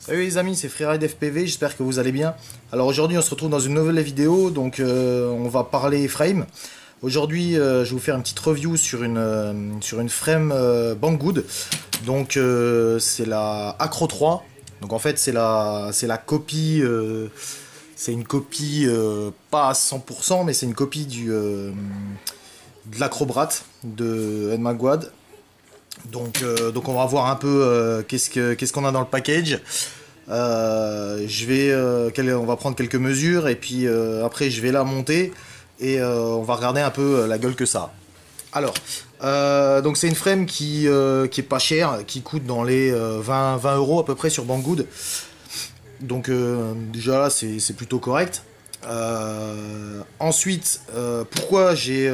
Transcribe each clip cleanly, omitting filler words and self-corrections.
Salut les amis, c'est Freeride FPV, j'espère que vous allez bien. Alors aujourd'hui on se retrouve dans une nouvelle vidéo, donc on va parler frame. Aujourd'hui je vais vous faire une petite review sur une frame Banggood. Donc c'est la Acro 3. Donc en fait c'est la copie, c'est une copie pas à 100% mais c'est une copie de l'Acrobrat de Ed McGuad. Donc on va voir un peu qu'est-ce qu'on a dans le package. On va prendre quelques mesures et puis après je vais la monter et on va regarder un peu la gueule que ça a. Alors, donc c'est une frame qui est pas chère, qui coûte dans les 20 euros à peu près sur Banggood. Donc déjà là c'est plutôt correct. Ensuite, pourquoi j'ai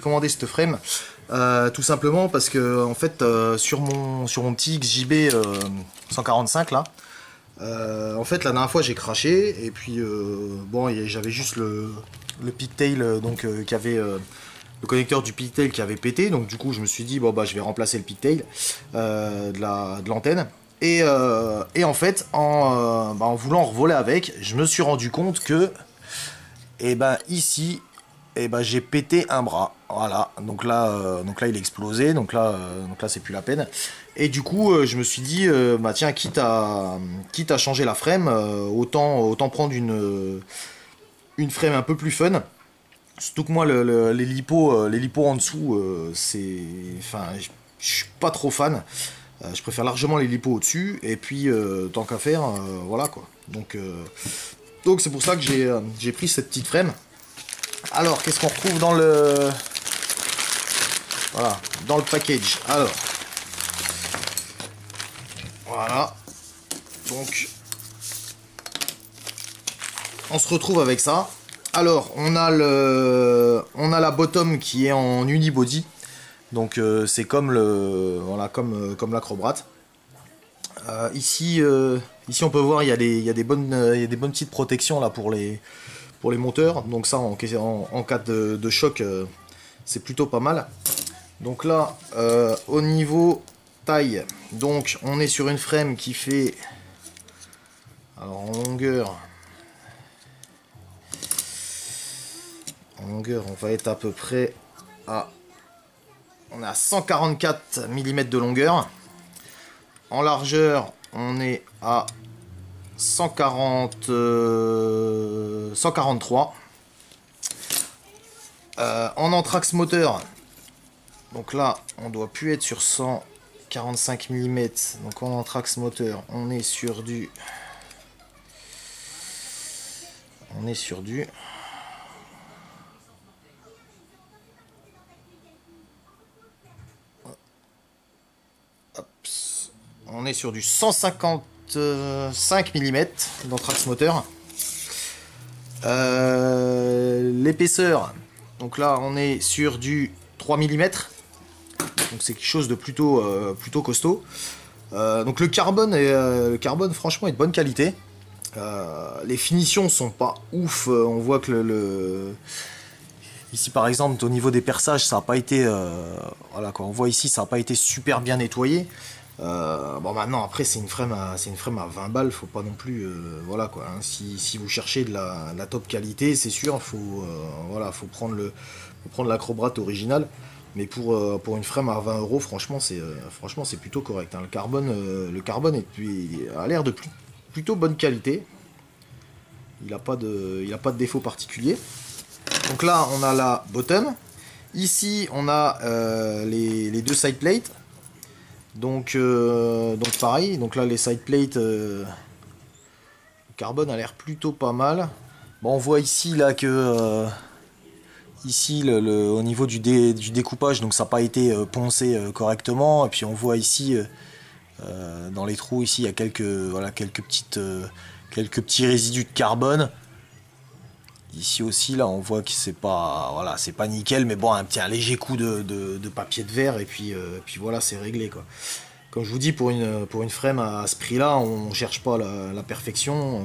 commandé cette frame? Tout simplement parce que en fait sur mon petit XJB 145 là, en fait la dernière fois j'ai craché et puis bon j'avais juste le pigtail qui avait le connecteur du pigtail qui avait pété, donc du coup je me suis dit bon bah je vais remplacer le pigtail de l'antenne et en fait en voulant revoler avec, je me suis rendu compte que ici j'ai pété un bras, voilà, donc là il a explosé, donc là c'est plus la peine. Et du coup je me suis dit tiens, quitte à changer la frame, autant prendre une frame un peu plus fun. Surtout que moi les lipos en dessous je suis pas trop fan. Je préfère largement les lipos au-dessus, et puis tant qu'à faire, voilà quoi. Donc c'est pour ça que j'ai pris cette petite frame. Alors, qu'est-ce qu'on retrouve dans le package? Alors, voilà. Donc, on se retrouve avec ça. Alors, on a la bottom qui est en unibody. Donc, c'est comme comme l'Acrobrat. Ici, on peut voir il y a des bonnes petites protections là pour les monteurs, donc ça en cas de choc c'est plutôt pas mal. Donc là au niveau taille, donc on est sur une frame qui fait, alors en longueur on va être à peu près on est à 144 mm de longueur. En largeur on est à 143. En anthrax moteur, donc là on doit plus être sur 145 mm, donc en anthrax moteur on est sur du on est sur du 155 mm d'anthrax moteur. L'épaisseur, donc là on est sur du 3 mm, donc c'est quelque chose de plutôt costaud. Donc le carbone franchement est de bonne qualité. Les finitions sont pas ouf, on voit que ici par exemple au niveau des perçages ça n'a pas été voilà quoi, on voit ici ça n'a pas été super bien nettoyé. Bon maintenant après c'est une frame à 20 balles, faut pas non plus voilà quoi, hein. Si vous cherchez de la top qualité, c'est sûr, faut prendre l'Acrobrat original, mais pour une frame à 20 euros franchement c'est plutôt correct, hein. Le carbone a l'air de plutôt bonne qualité, il a pas de défaut particulier. Donc là on a la bottom, ici on a les deux side plates. Donc pareil, donc là les side plates, le carbone a l'air plutôt pas mal. Bon, on voit ici là que ici au niveau du découpage, donc ça n'a pas été poncé correctement. Et puis on voit ici dans les trous ici il y a quelques petits résidus de carbone. Ici aussi là on voit que c'est pas nickel, mais bon, un léger coup de papier de verre et puis voilà, c'est réglé quoi. Comme je vous dis, pour une frame à ce prix là, on cherche pas la perfection,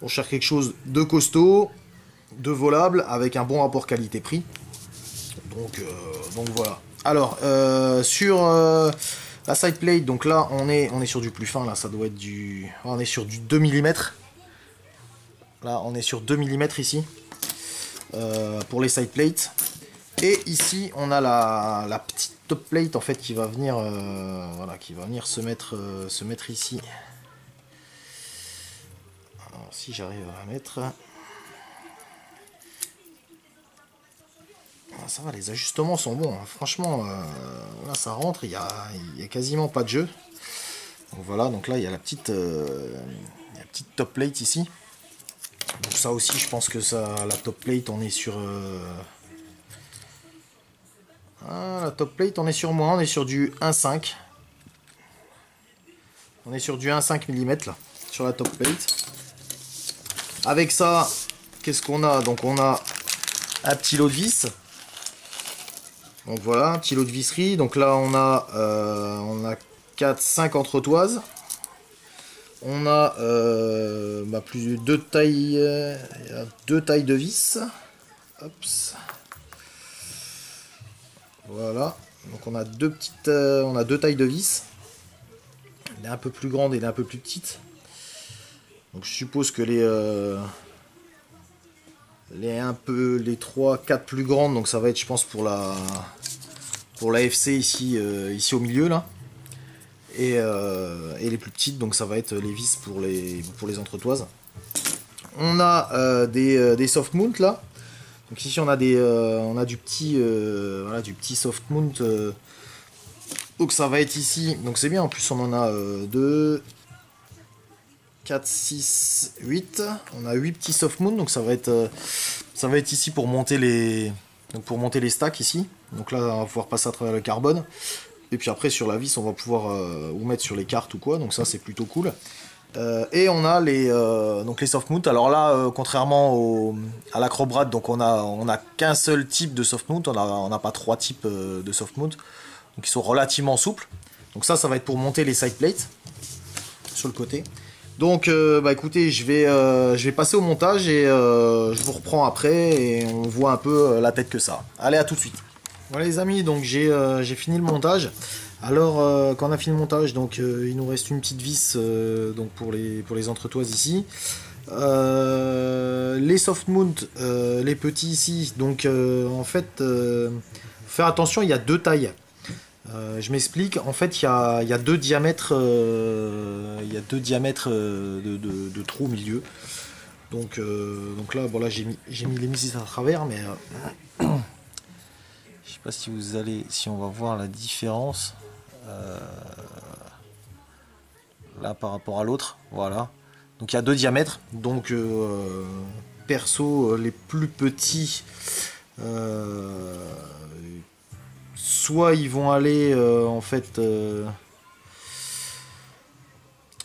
on cherche quelque chose de costaud, de volable, avec un bon rapport qualité-prix. Donc voilà. Alors sur La side plate, donc là on est sur du plus fin, là ça doit être du... On est sur du 2 mm. Là on est sur 2 mm ici. Pour les side plates. Et ici on a la petite top plate en fait qui va venir, voilà, qui va venir se mettre ici. Alors, si j'arrive à la mettre... Ça va, les ajustements sont bons, hein. Franchement, là ça rentre, il y a quasiment pas de jeu. Donc voilà, donc là il y a la petite top plate ici. Donc ça aussi, je pense que ça, la top plate, on est sur... la top plate, on est sur moins, on est sur du 1,5. On est sur du 1,5 mm là, sur la top plate. Avec ça, qu'est-ce qu'on a? Donc on a un petit lot de vis. Donc voilà, un petit lot de visserie. Donc là on a 4-5 entretoises. On a plus de deux tailles de vis. Hops. Voilà. Donc on a on a deux tailles de vis. Elle est un peu plus grande et elle est un peu plus petite. Donc je suppose que les 3-4 plus grandes, donc ça va être, je pense, pour la FC ici au milieu là. Et les plus petites, donc ça va être les vis pour les entretoises. On a des soft mount là. Donc ici on a du petit soft mount. Donc ça va être ici. Donc c'est bien, en plus on en a 2, 4, 6, 8. On a 8 petits soft mount, donc ça va être ici pour monter les stacks ici. Donc là on va pouvoir passer à travers le carbone. Et puis après sur la vis on va pouvoir ou mettre sur les cartes ou quoi, donc ça c'est plutôt cool. Et on a les soft mount. Alors là, contrairement à l'Acrobrad, donc on a qu'un seul type de soft mount, on n'a pas trois types de soft mount, donc ils sont relativement souples. Donc ça va être pour monter les side plates sur le côté. Donc écoutez, je vais passer au montage et je vous reprends après et on voit un peu la tête que ça a. Allez, à tout de suite. Voilà les amis, donc j'ai fini le montage. Alors quand on a fini le montage, donc il nous reste une petite vis donc pour les entretoises ici. Les soft mount, les petits ici, donc en fait faire attention, il y a deux tailles. Je m'explique, en fait il y a deux diamètres, de trous au milieu. Donc là, bon là j'ai mis les mises à travers, mais je sais pas si on va voir la différence là par rapport à l'autre. Voilà. Donc il y a deux diamètres. Donc perso, les plus petits, soit ils vont aller en fait.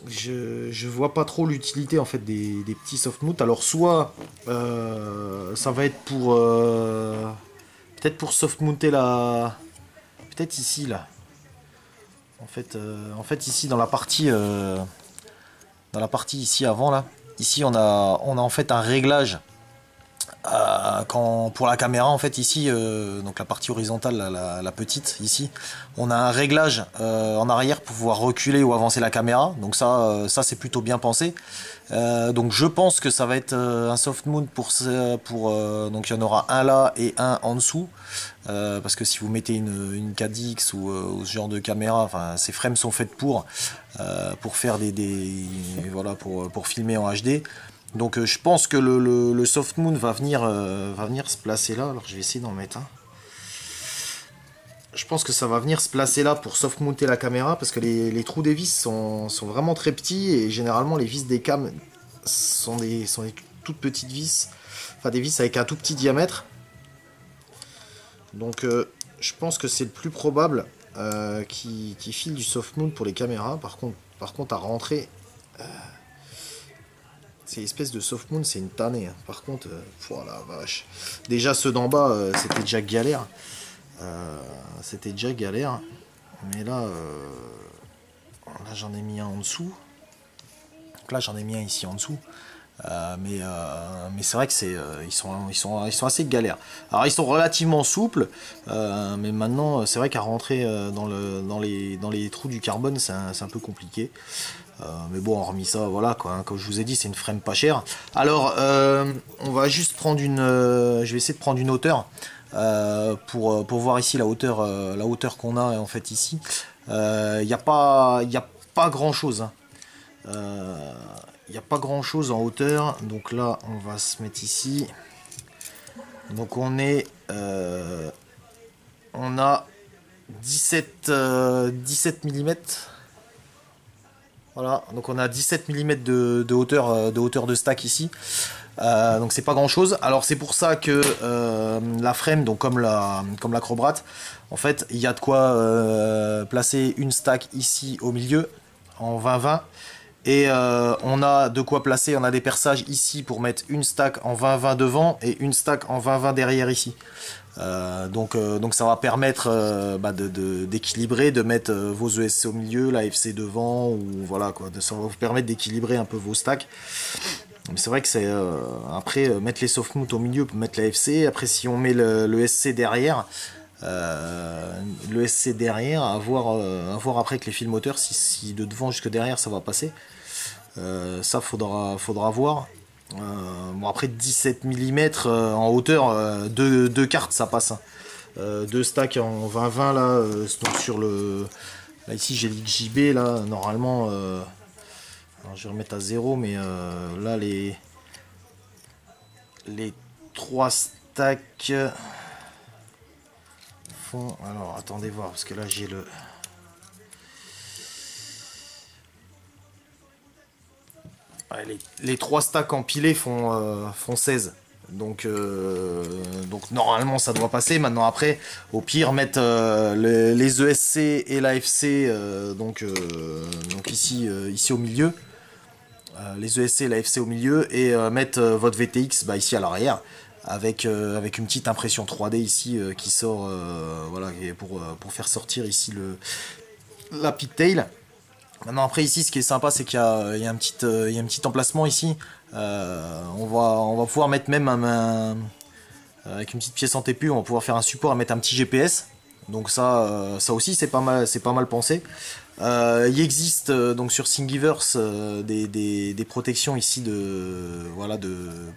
Je vois pas trop l'utilité en fait des petits soft mount. Alors soit ça va être pour peut-être pour soft monter la, peut-être ici là. En fait ici dans la partie ici avant là, ici on a en fait un réglage pour la caméra en fait ici, donc la partie horizontale la petite ici, on a un réglage en arrière pour pouvoir reculer ou avancer la caméra. Donc ça c'est plutôt bien pensé. Donc je pense que ça va être un soft mount pour donc il y en aura un là et un en dessous, parce que si vous mettez une 4DX ou ce genre de caméra, enfin ces frames sont faites pour faire voilà, pour filmer en HD. Donc je pense que le soft mount va venir se placer là. Alors je vais essayer d'en mettre un. Je pense que ça va venir se placer là pour soft monter la caméra, parce que les trous des vis sont vraiment très petits, et généralement les vis des cams sont des toutes petites vis, enfin des vis avec un tout petit diamètre. Donc je pense que c'est le plus probable qui file du soft mount pour les caméras. Par contre à rentrer, ces espèces de soft mount c'est une tannée, hein. Par contre, voilà, vache. Déjà ceux d'en bas c'était déjà galère. Mais là j'en ai mis un en dessous. Donc là j'en ai mis un ici en dessous. Mais c'est vrai que ils sont assez galères. Alors ils sont relativement souples, mais maintenant c'est vrai qu'à rentrer dans les trous du carbone c'est un peu compliqué. Mais bon, hormis ça, voilà quoi, hein, comme je vous ai dit, c'est une frame pas chère. Alors, on va juste prendre je vais essayer de prendre une hauteur pour voir ici la hauteur qu'on a en fait ici. Il n'y a pas grand chose. Hein. Il n'y a pas grand chose en hauteur, donc là on va se mettre ici. Donc on a 17 mm. Voilà, donc on a 17 mm de hauteur de stack ici. Donc c'est pas grand chose. Alors c'est pour ça que la frame, donc comme l'Acrobrat, en fait il y a de quoi placer une stack ici au milieu en 20-20. Et on a de quoi placer, on a des perçages ici pour mettre une stack en 20-20 devant et une stack en 20-20 derrière ici. Donc ça va permettre d'équilibrer, de mettre vos ESC au milieu, la FC devant, ou voilà quoi, ça va vous permettre d'équilibrer un peu vos stacks. Mais c'est vrai que c'est après mettre les softmount au milieu pour mettre la FC, après si on met le SC derrière, à voir après avec les fils moteurs si de devant jusque derrière ça va passer. Ça faudra voir. Bon après 17 mm en hauteur, deux cartes ça passe. Hein. Deux stacks en 20-20 là, donc sur le. Là ici j'ai l'XJB là, normalement. Alors, je vais remettre à 0, mais là les 3 stacks font. Alors attendez voir parce que là j'ai le. Ouais, les 3 stacks empilés font 16. Donc normalement ça doit passer. Maintenant après, au pire, mettre les ESC et l'AFC donc ici au milieu. Les ESC et l'AFC au milieu. Et mettre votre VTX ici à l'arrière. Avec une petite impression 3D ici qui sort voilà, pour faire sortir ici la pigtail. Maintenant après ici ce qui est sympa c'est qu'il y a un petit emplacement ici. On va pouvoir mettre même avec une petite pièce en TPU, on va pouvoir faire un support à mettre un petit GPS. Donc ça aussi c'est pas mal pensé. Il existe donc sur Thingiverse des protections ici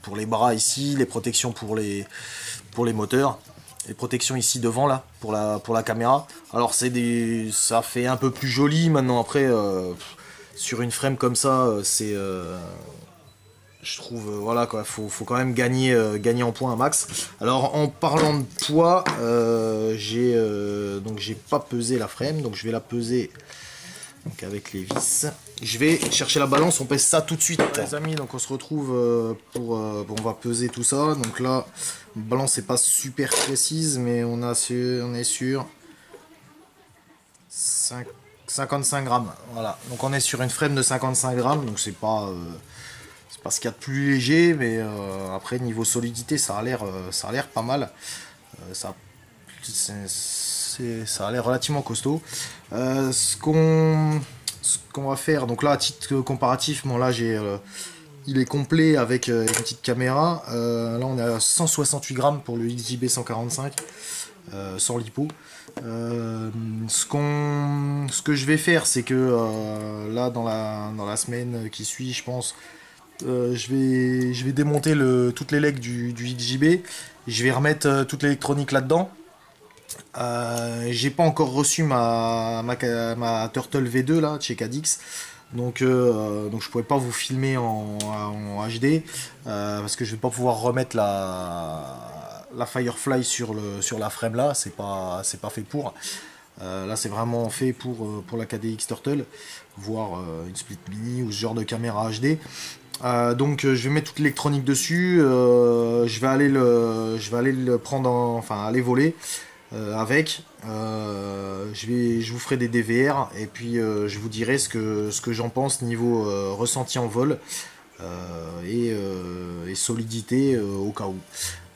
pour les bras ici, les protections pour les moteurs. Les protections ici devant là pour la caméra. Alors ça fait un peu plus joli maintenant après sur une frame comme ça je trouve voilà quoi, faut quand même gagner en points un max. Alors en parlant de poids j'ai pas pesé la frame, donc je vais la peser donc avec les vis. Je vais chercher la balance, on pèse ça tout de suite les amis. Donc on se retrouve on va peser tout ça. Donc là balance c'est pas super précise mais on est sur 55 grammes. Voilà, donc on est sur une frame de 55 grammes, donc c'est pas ce qu'il y a de plus léger, mais après niveau solidité ça a l'air pas mal. Ça a l'air relativement costaud. Ce qu'on va faire, donc là à titre comparatif, bon là il est complet avec une petite caméra. Là on est à 168 grammes pour le XJB 145 sans lipo. Ce que je vais faire, c'est que là dans la semaine qui suit, je pense, je vais démonter toutes les legs du XJB. Je vais remettre toute l'électronique là-dedans. J'ai pas encore reçu ma Turtle V2 là, chez Cadix. Donc je pourrais pas vous filmer en HD parce que je vais pas pouvoir remettre la Firefly sur la frame là, c'est pas fait pour. Là c'est vraiment fait pour la KDX Turtle, voire une Split Mini ou ce genre de caméra HD. Donc je vais mettre toute l'électronique dessus. Je vais aller le prendre, aller voler avec. Je vous ferai des DVR et puis je vous dirai ce que j'en pense niveau ressenti en vol et solidité au cas où.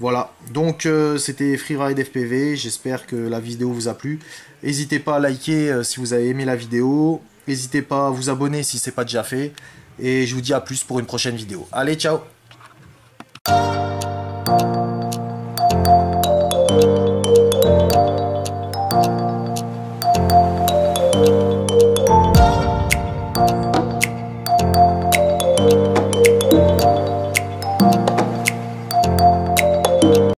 Voilà, donc c'était Freeride FPV, j'espère que la vidéo vous a plu. N'hésitez pas à liker si vous avez aimé la vidéo, n'hésitez pas à vous abonner si ce n'est pas déjà fait. Et je vous dis à plus pour une prochaine vidéo. Allez, ciao!